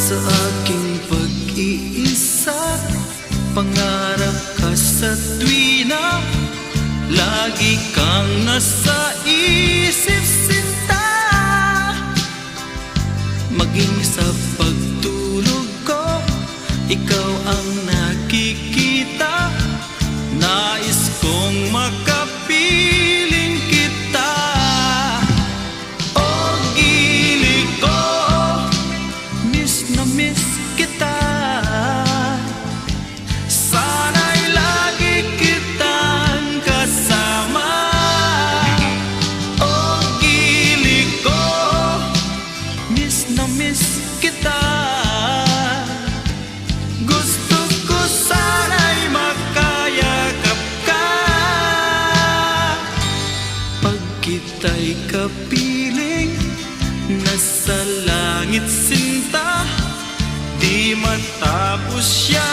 Sa aking pag-iisa, pangarap ka sa tuwina, lagi kang nasa isip, sinta. Maging sa pagtulog ko, ikaw ang nakikita. Nais kong makapiling kita. Oh, gili ko, miss na miss kita. Sana'y lagi kitang kasama. Oh, gili ko, miss na miss kita. Gusto ko sana'y makayakap ka. Pag kita'y kapiling, nasa langit sinta, di matapos siya.